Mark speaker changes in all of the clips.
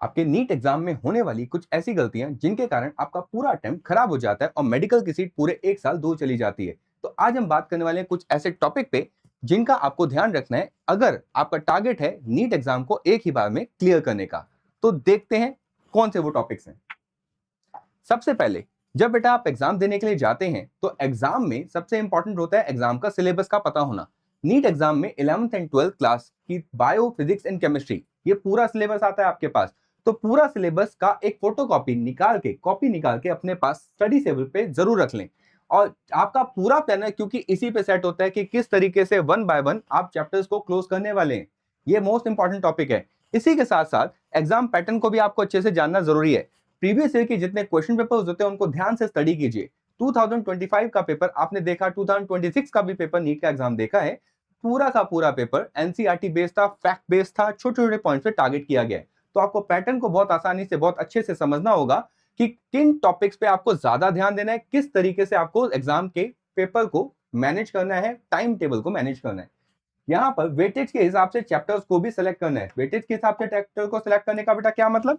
Speaker 1: आपके NEET exam में होने वाली कुछ ऐसी गलतियां जिनके कारण आपका पूरा अटेम्प्ट खराब हो जाता है और मेडिकल की सीट पूरे 1 साल दूर चली जाती है। तो आज हम बात करने वाले हैं कुछ ऐसे टॉपिक पे जिनका आपको ध्यान रखना है अगर आपका टारगेट है नीट एग्जाम को एक ही बार में क्लियर करने का। तो देखते हैं कौन से वो टॉपिक्स हैं। सबसे पहले, जब बेटा आप एग्जाम देने के लिए जाते हैं तो एग्जाम में सबसे इंपॉर्टेंट होता है एग्जाम का सिलेबस का पता होना। नीट एग्जाम में 11th एंड 12th क्लास की बायो, फिजिक्स एंड केमिस्ट्री ये पूरा सिलेबस आता है आपके पास। तो पूरा सिलेबस का एक फोटोकॉपी निकाल के अपने पास स्टडी टेबल पे जरूर रख लें। और आपका पूरा प्लान है क्योंकि इसी पे सेट होता है कि किस तरीके से वन बाय वन आप चैप्टर्स को क्लोज करने वाले हैं। ये मोस्ट इंपॉर्टेंट टॉपिक है। इसी के साथ साथ एग्जाम पैटर्न को भी आपको अच्छे से जानना जरूरी है। प्रीवियस ईयर के जितने क्वेश्चन पेपर्स होते हैं उनको ध्यान से स्टडी कीजिए। 2025 का पेपर आपने देखा, 2026 का भी पेपर नीट का एग्जाम देखा है। पूरा का पूरा पेपर एनसीईआरटी बेस्ड था, फैक्ट बेस्ड था, छोटे छोटे पॉइंट्स पे टारगेट किया गया है। तो आपको पैटर्न को बहुत आसानी से बहुत अच्छे से समझना होगा कि किन टॉपिक्स पे आपको ज्यादा ध्यान देना है, किस तरीके से आपको एग्जाम के पेपर को मैनेज करना है, टाइम टेबल को मैनेज करना है। यहाँ पर वेटेज के हिसाब से चैप्टर्स को भी सिलेक्ट करना है। वेटेज के हिसाब से चैप्टर को सिलेक्ट करने का बेटा क्या मतलब,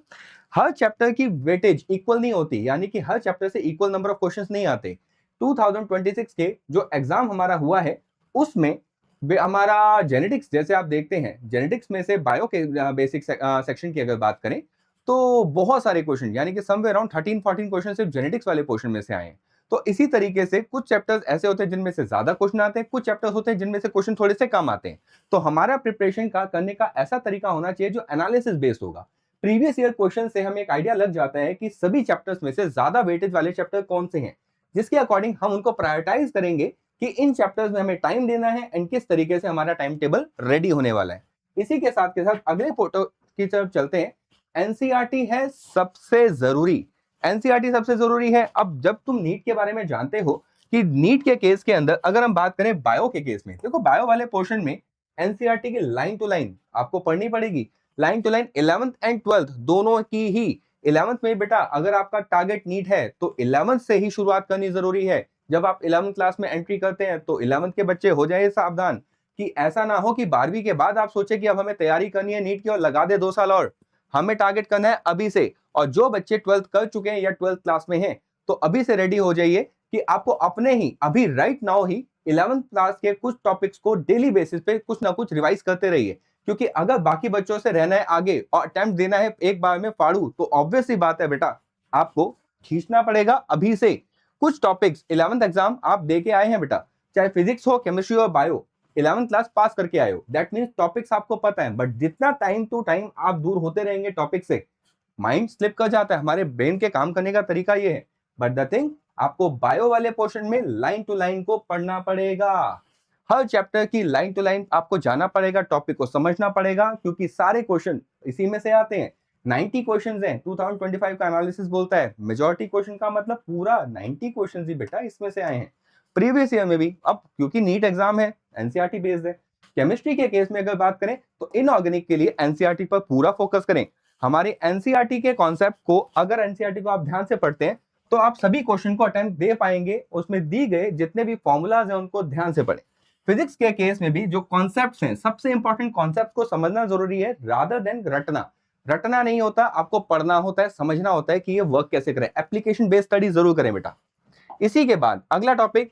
Speaker 1: हर चैप्टर की वेटेज इक्वल नहीं होती, यानी कि हर चैप्टर से इक्वल नंबर ऑफ क्वेश्चंस नहीं आते। 2026 के जो एग्जाम हमारा हुआ है उसमें हमारा जेनेटिक्स, जैसे आप देखते हैं जेनेटिक्स में से बायो के बेसिक सेक्शन की अगर बात करें तो बहुत सारे क्वेश्चन, यानी कि समवेयर अराउंड 13-14 क्वेश्चन सिर्फ जेनेटिक्स वाले पोर्शन में से आए हैं। तो इसी तरीके से कुछ चैप्टर्स ऐसे होते हैं जिनमें से ज्यादा क्वेश्चन आते हैं, कुछ चैप्टर्स होते हैं जिनमें से क्वेश्चन थोड़े से कम आते हैं। तो हमारा प्रिपरेशन का करने का ऐसा तरीका होना चाहिए जो एनालिसिस बेस्ड होगा। प्रीवियस ईयर क्वेश्चन से हमें एक आइडिया लग जाता है कि सभी चैप्टर्स में से ज्यादा वेटेज वाले चैप्टर कौन से हैं, जिसके अकॉर्डिंग हम उनको प्रायोरिटाइज करेंगे कि इन चैप्टर्स में हमें टाइम देना है एंड किस तरीके से हमारा टाइम टेबल रेडी होने वाला है। इसी के साथ अगले फोटो की तरफ चलते हैं। एनसीईआरटी है सबसे जरूरी। एनसीईआरटी सबसे जरूरी है। अब जब तुम नीट के बारे में जानते हो कि नीट के केस के अंदर अगर हम बात करें बायो के केस में, देखो बायो वाले पोर्शन में एनसीईआरटी की लाइन टू लाइन आपको पढ़नी पड़ेगी। Line to line 11th and 12th दोनों की ही। 11th में बेटा अगर आपका टारगेट नीट है तो 11th से ही शुरुआत करनी जरूरी है। जब आप 11th क्लास में एंट्री करते हैं तो 11th के बच्चे हो जाए सावधान कि ऐसा ना हो कि 12वीं के बाद आप सोचे कि अब हमें तैयारी करनी है नीट की और लगा दे 2 साल और। हमें टारगेट करना है अभी से। और जो बच्चे 12th कर चुके हैं या 12th क्लास में हैं तो अभी से रेडी हो जाइए कि आपको अपने ही अभी right now he 11th class के कुछ टॉपिक्स को डेली बेसिस पे कुछ ना कुछ रिवाइज करते रहिए। क्योंकि अगर बाकी बच्चों से रहना है आगे और अटेम्प्ट देना है एक बार में फाड़ू तो ऑब्वियस सी बात है बेटा आपको खींचना पड़ेगा अभी से। कुछ टॉपिक्स 11th एग्जाम आप दे के आए हैं बेटा, चाहे फिजिक्स हो, केमिस्ट्री हो, बायो, 11th क्लास पास करके आए हो, दैट मीन्स टॉपिक्स आपको पता है। बट जितना टाइम टू टाइम आप दूर होते रहेंगे टॉपिक से, माइंड स्लिप कर जाता है। हमारे ब्रेन के काम करने का तरीका ये है। बट द थिंग, आपको बायो वाले पोर्शन में लाइन टू लाइन को पढ़ना पड़ेगा। हर चैप्टर की लाइन टू लाइन आपको जाना पड़ेगा, टॉपिक को समझना पड़ेगा, क्योंकि सारे क्वेश्चन इसी में से आते हैं। 90 क्वेश्चंस हैं। 2025 का एनालिसिस बोलता है मेजॉरिटी क्वेश्चन का मतलब पूरा 90 क्वेश्चंस ही बेटा इसमें से आए हैं। प्रीवियस ईयर में भी, अब क्योंकि नीट एग्जाम है एनसीईआरटी बेस्ड है। केमिस्ट्री के केस में अगर बात करें तो इनऑर्गेनिक के लिए एनसीईआरटी पर पूरा फोकस करें। हमारे एनसीईआरटी के कॉन्सेप्ट को, अगर एनसीईआरटी को आप ध्यान से पढ़ते हैं तो आप सभी क्वेश्चन को अटेम्प्ट दे पाएंगे। उसमें दी गए जितने भी फॉर्मूलाज हैं उनको ध्यान से पढ़ें। फिजिक्स के केस में भी जो कॉन्सेप्ट्स हैं, सबसे इंपॉर्टेंट कॉन्सेप्ट को समझना जरूरी है रादर देन रटना। रटना नहीं होता, आपको पढ़ना होता है, समझना होता है कि ये वर्क कैसे करें। एप्लीकेशन बेस्ड स्टडी जरूर करें बेटा। इसी के बाद अगला टॉपिक,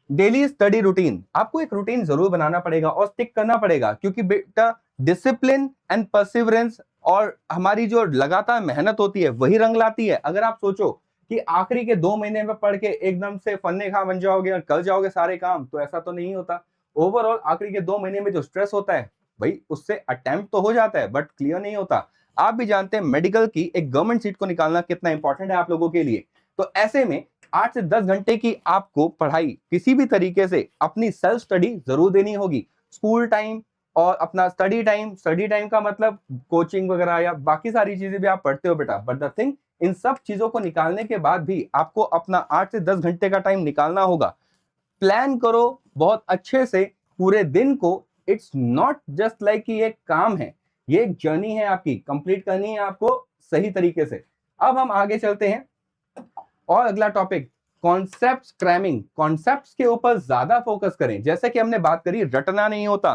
Speaker 1: डेली स्टडी रूटीन। आपको एक रूटीन जरूर बनाना पड़ेगा और स्टिक करना पड़ेगा, क्योंकि बेटा डिसिप्लिन एंड परसिवरेंस और हमारी जो लगातार मेहनत होती है वही रंग लाती है। अगर आप सोचो कि आखिरी के 2 महीने में पढ़ के एकदम से फन्ने खा बन जाओगे और कर जाओगे सारे काम, तो ऐसा तो नहीं होता। ओवरऑल आखिरी के 2 महीने में जो स्ट्रेस होता है भाई, उससे अटेम्प्ट तो हो जाता है बट क्लियर नहीं होता। आप भी जानते हैं मेडिकल की एक गवर्नमेंट सीट को निकालना कितना इंपॉर्टेंट है आप लोगों के लिए। तो ऐसे में 8 से 10 घंटे की आपको पढ़ाई किसी भी तरीके से अपनी सेल्फ स्टडी जरूर देनी होगी। स्कूल टाइम और अपना स्टडी टाइम का मतलब कोचिंग वगैरह या बाकी सारी चीजें भी आप पढ़ते हो बेटा। बट द थिंग, इन सब चीजों को निकालने के बाद भी आपको अपना 8 से 10 घंटे का टाइम निकालना होगा। प्लान करो बहुत अच्छे से पूरे दिन को। इट्स नॉट जस्ट लाइक कि ये काम है, ये एक जर्नी है आपकी, कंप्लीट करनी है आपको सही तरीके से। अब हम आगे चलते हैं और अगला टॉपिक, कॉन्सेप्ट्स क्रैमिंग। कॉन्सेप्ट्स के ऊपर ज्यादा फोकस करें। जैसे कि हमने बात करी, रटना नहीं होता।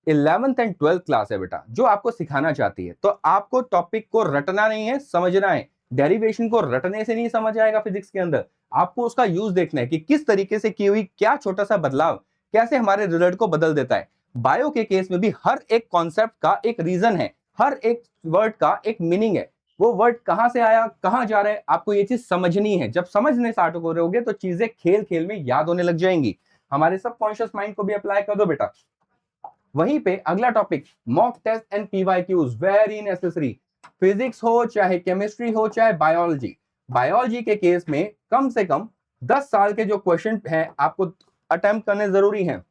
Speaker 1: 11th एंड 12th क्लास है बेटा जो आपको सिखाना चाहती है, तो आपको टॉपिक को रटना नहीं है, समझना है। डेरिवेशन को रटने से नहीं समझ आएगा फिजिक्स के अंदर, आपको उसका यूज देखना है कि किस तरीके से की हुई क्या छोटा सा बदलाव कैसे हमारे रिजल्ट को बदल देता है। बायो के केस में भी हर एक कॉन्सेप्ट का एक रीजन है, हर एक वर्ड का एक मीनिंग है। वो वर्ड कहां से आया, कहां जा रहा है, आपको ये चीज समझनी है। जब समझने स्टार्ट करोगे तो चीजें खेल खेल में याद होने लग जाएंगी। हमारे सबकॉन्शियस माइंड को भी अप्लाई कर दो बेटा। वहीं पे अगला topic mock test and PYQs, very necessary. Physics हो चाहे केमिस्ट्री हो चाहे बायोलॉजी, बायोलॉजी के केस में कम से कम 10 साल के जो क्वेश्चन हैं आपको अटेम्प्ट करने जरूरी हैं।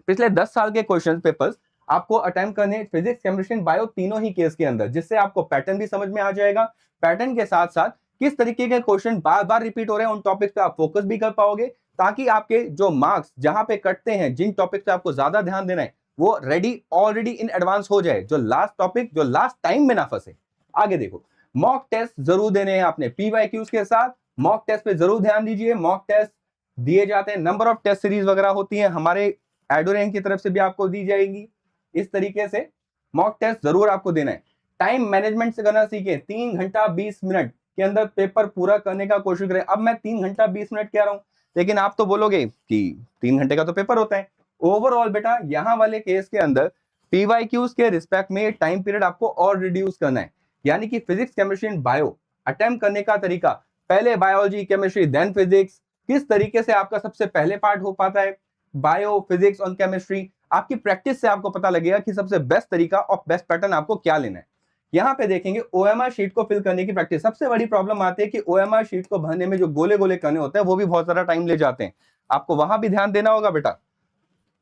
Speaker 1: पिछले 10 साल के क्वेश्चन पेपर्स आपको अटेम्प्ट करने फिजिक्स केमिस्ट्री बायो तीनों ही केस के अंदर, जिससे आपको पैटर्न भी समझ में आ जाएगा। पैटर्न के साथ साथ किस तरीके के क्वेश्चन बार बार रिपीट हो रहे हैं उन टॉपिक्स पे आप फोकस भी कर पाओगे, ताकि आपके जो मार्क्स जहां पे कटते हैं, जिन टॉपिक पे आपको ज्यादा ध्यान देना है, वो रेडी ऑलरेडी इन एडवांस हो जाए, जो लास्ट टॉपिक जो लास्ट टाइम में ना फंसे। आगे देखो, मॉक टेस्ट जरूर देने हैं आपने पीवाईक्यूज के साथ। मॉक टेस्ट पे जरूर ध्यान दीजिए। मॉक टेस्ट दिए जाते हैं, नंबर ऑफ टेस्ट सीरीज वगैरह होती है, हमारे एडोरेंट की तरफ से भी आपको दी जाएगी। इस तरीके से मॉक टेस्ट जरूर आपको देना है। टाइम मैनेजमेंट से करना सीखें। 3 घंटा 20 मिनट के अंदर पेपर पूरा करने का कोशिश करें। अब मैं 3 घंटा 20 मिनट कह रहा हूं, लेकिन आप तो बोलोगे कि 3 घंटे का तो पेपर होता है। ओवरऑल बेटा यहां वाले केस के अंदर पीवाईक्यूज के रिस्पेक्ट में टाइम पीरियड आपको और रिड्यूस करना है। यानी कि physics chemistry and bio attempt करने का तरीका, पहले बायोलॉजी केमिस्ट्री देन फिजिक्स, किस तरीके से आपका सबसे पहले पार्ट हो पाता है बायो फिजिक्स और केमिस्ट्री, आपकी प्रैक्टिस से आपको पता लगेगा कि सबसे बेस्ट तरीका और बेस्ट पैटर्न आपको क्या लेना है। यहाँ पे देखेंगे ओएमआर शीट को फिल करने की प्रैक्टिस। सबसे बड़ी प्रॉब्लम आती है कि ओएमआर शीट को भरने में जो गोले गोले करने होते हैं वो भी बहुत सारा टाइम ले जाते हैं। आपको वहां भी ध्यान देना होगा बेटा।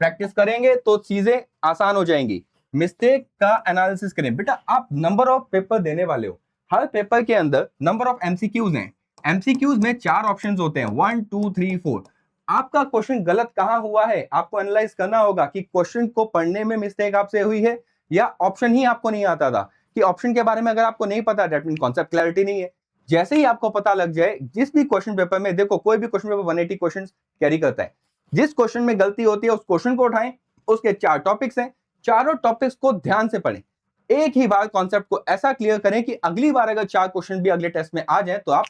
Speaker 1: प्रैक्टिस करेंगे तो चीजें आसान हो जाएंगी। मिस्टेक का एनालिसिस करें बेटा। आप नंबर ऑफ पेपर देने वाले हो, हर पेपर के अंदर नंबर ऑफ एमसीक्यूज हैं। एमसीक्यूज में 4 ऑप्शंस होते हैं, 1 2 3 4। आपका क्वेश्चन गलत कहां हुआ है आपको एनालाइज करना होगा कि क्वेश्चन को पढ़ने में मिस्टेक आपसे हुई है या ऑप्शन ही आपको नहीं आता था। कि ऑप्शन के बारे में अगर आपको नहीं पता, दैट मीन कॉन्सेप्ट क्लैरिटी नहीं है। जैसे ही आपको पता लग जाए, जिस भी क्वेश्चन पेपर में देखो, कोई भी क्वेश्चन पेपर 180 क्वेश्चन कैरी करता है, जिस क्वेश्चन में गलती होती है उस क्वेश्चन को उठाएं। उसके 4 टॉपिक्स हैं, चारों टॉपिक्स को ध्यान से पढ़ें। एक ही बार कॉन्सेप्ट को ऐसा क्लियर करें कि अगली बार अगर 4 क्वेश्चन भी अगले टेस्ट में आ जाए तो आप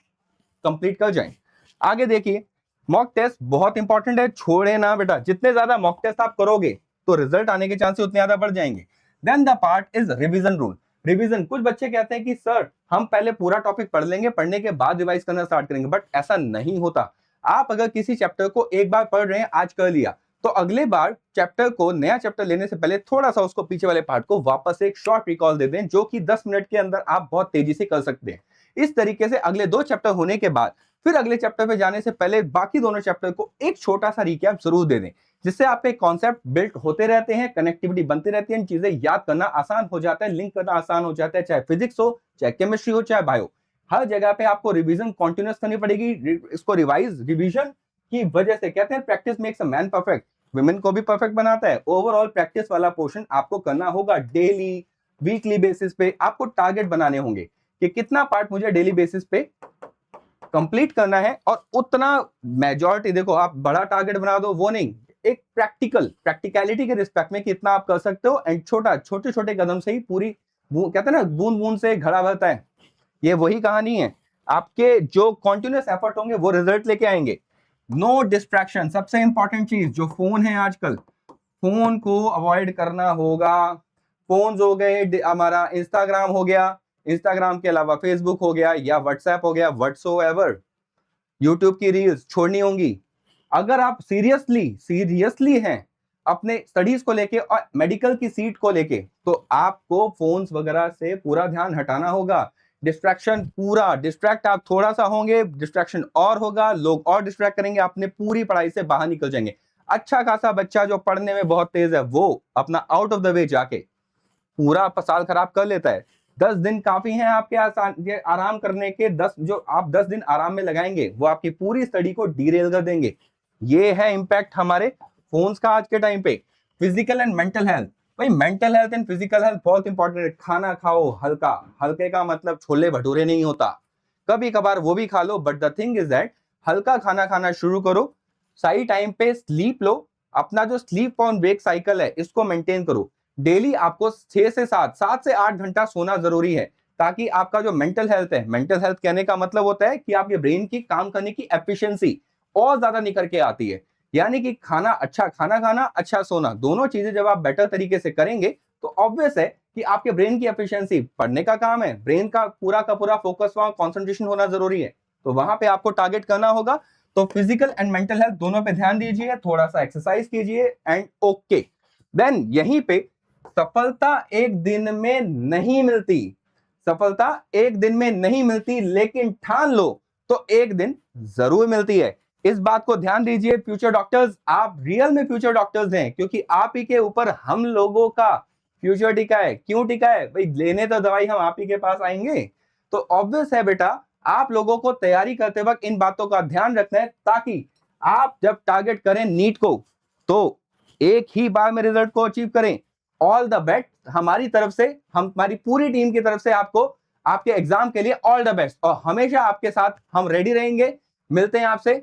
Speaker 1: कंप्लीट कर जाएं। आगे देखिए, मॉक टेस्ट बहुत इंपॉर्टेंट है, छोड़े ना बेटा। जितने ज्यादा मॉक टेस्ट आप करोगे तो रिजल्ट आने के चांसेस उतने ज्यादा बढ़ जाएंगे। Then the part is revision rule. Revision, कुछ बच्चे कहते हैं कि सर हम पहले पूरा टॉपिक पढ़ लेंगे, पढ़ने के बाद रिवाइज करना स्टार्ट करेंगे, बट ऐसा नहीं होता। आप अगर किसी चैप्टर को एक बार पढ़ रहे हैं, आज कर लिया, तो अगले बार चैप्टर को, नया चैप्टर लेने से पहले थोड़ा सा उसको पीछे वाले पार्ट को वापस एक शॉर्ट रिकॉल दे दें, जो कि 10 मिनट के अंदर आप बहुत तेजी से कर सकते हैं। इस तरीके से अगले 2 चैप्टर होने के बाद फिर अगले चैप्टर पे जाने से पहले बाकी दोनों चैप्टर को एक छोटा सा रिकैप जरूर दे दें, जिससे आपके कॉन्सेप्ट बिल्ड होते रहते हैं, कनेक्टिविटी बनती रहती है, चीजें याद करना आसान हो जाता है, लिंक करना आसान हो जाता है। चाहे फिजिक्स हो, चाहे केमिस्ट्री हो, चाहे बायो, हर जगह पे आपको रिवीजन कॉन्टिन्यूस करनी पड़ेगी। इसको रिवाइज, रिवीजन की वजह से कहते हैं practice makes a man perfect, women को भी परफेक्ट बनाता है। ओवरऑल प्रैक्टिस वाला पोर्शन आपको करना होगा डेली, वीकली बेसिस पे। आपको टारगेट बनाने होंगे कि कितना पार्ट मुझे डेली बेसिस पे कंप्लीट करना है, और उतना मेजॉरिटी, देखो आप बड़ा टारगेट बना दो वो नहीं, एक प्रैक्टिकलिटी के रिस्पेक्ट में कितना आप कर सकते हो, एंड छोटे छोटे कदम से ही पूरी कहते हैं ना बूंद बूंद से घड़ा भरता है, ये वही कहानी है। आपके जो कॉन्टिन्यूस एफर्ट होंगे वो रिजल्ट लेके आएंगे। नो डिस्ट्रैक्शन, सबसे इंपॉर्टेंट चीज, जो फोन है आजकल, फोन को अवॉइड करना होगा। फोन हो गए, हमारा इंस्टाग्राम हो गया, इंस्टाग्राम के अलावा फेसबुक हो गया या व्हाट्सएप हो गया, व्हाट्सओएवर, यूट्यूब की रील्स छोड़नी होंगी। अगर आप सीरियसली हैं अपने स्टडीज को लेके और मेडिकल की सीट को लेके, तो आपको फोन्स वगैरह से पूरा ध्यान हटाना होगा। डिस्ट्रैक्शन पूरा, डिस्ट्रैक्ट आप थोड़ा सा होंगे, डिस्ट्रैक्शन और होगा, लोग और डिस्ट्रैक्ट करेंगे, अपने पूरी पढ़ाई से बाहर निकल जाएंगे। अच्छा खासा बच्चा जो पढ़ने में बहुत तेज है, वो अपना आउट ऑफ द वे जाके पूरा साल खराब कर लेता है। 10 दिन काफी हैं आपके आराम करने के। 10 जो आप 10 दिन आराम में लगाएंगे वो आपकी पूरी स्टडी को डीरेल कर देंगे। ये है इंपैक्ट हमारे फोन्स का आज के टाइम पे। फिजिकल एंड मेंटल हेल्थ, भाई mental health and physical health बहुत इंपॉर्टेंट है। खाना खाओ हल्का, हल्के का मतलब छोले भटूरे नहीं होता, कभी कभार वो भी खा लो, but the thing is that हल्का खाना खाना शुरू करो, सही टाइम पे स्लीप लो, अपना जो स्लीप ऑन वेक साइकिल है इसको मेंटेन करो। डेली आपको 6 से 7 से 8 घंटा सोना जरूरी है, ताकि आपका जो मेंटल हेल्थ है, मेंटल हेल्थ कहने का मतलब होता है कि आपके ब्रेन की काम करने की एफिशिएंसी और ज्यादा निखर के आती है। यानी कि अच्छा खाना खाना, अच्छा सोना, दोनों चीजें जब आप बेटर तरीके से करेंगे तो ऑब्वियस है कि आपके ब्रेन की एफिशिएंसी, पढ़ने का काम है, ब्रेन का पूरा फोकस वहां कॉन्सेंट्रेशन होना जरूरी है, तो वहां पे आपको टारगेट करना होगा। तो फिजिकल एंड मेंटल हेल्थ दोनों पे ध्यान दीजिए, थोड़ा सा एक्सरसाइज कीजिए एंड ओके। देन यहीं पे सफलता एक दिन में नहीं मिलती, सफलता एक दिन में नहीं मिलती, लेकिन ठान लो तो एक दिन जरूर मिलती है। इस बात को ध्यान दीजिए फ्यूचर डॉक्टर्स, आप रियल में फ्यूचर डॉक्टर्स हैं, क्योंकि आप ही के ऊपर हम लोगों का फ्यूचर टिका है। क्यों टिका है भाई? लेने तो दवाई हम आप ही के पास आएंगे। तो ऑब्वियस है बेटा, आप लोगों को तैयारी करते वक्त इन बातों का ध्यान रखना है, ताकि आप जब टारगेट करें नीट को तो एक ही बार में रिजल्ट को अचीव करें। ऑल द बेस्ट हमारी तरफ से, हमारी पूरी टीम की तरफ से आपको आपके एग्जाम के लिए ऑल द बेस्ट, और हमेशा आपके साथ हम रेडी रहेंगे। मिलते हैं आपसे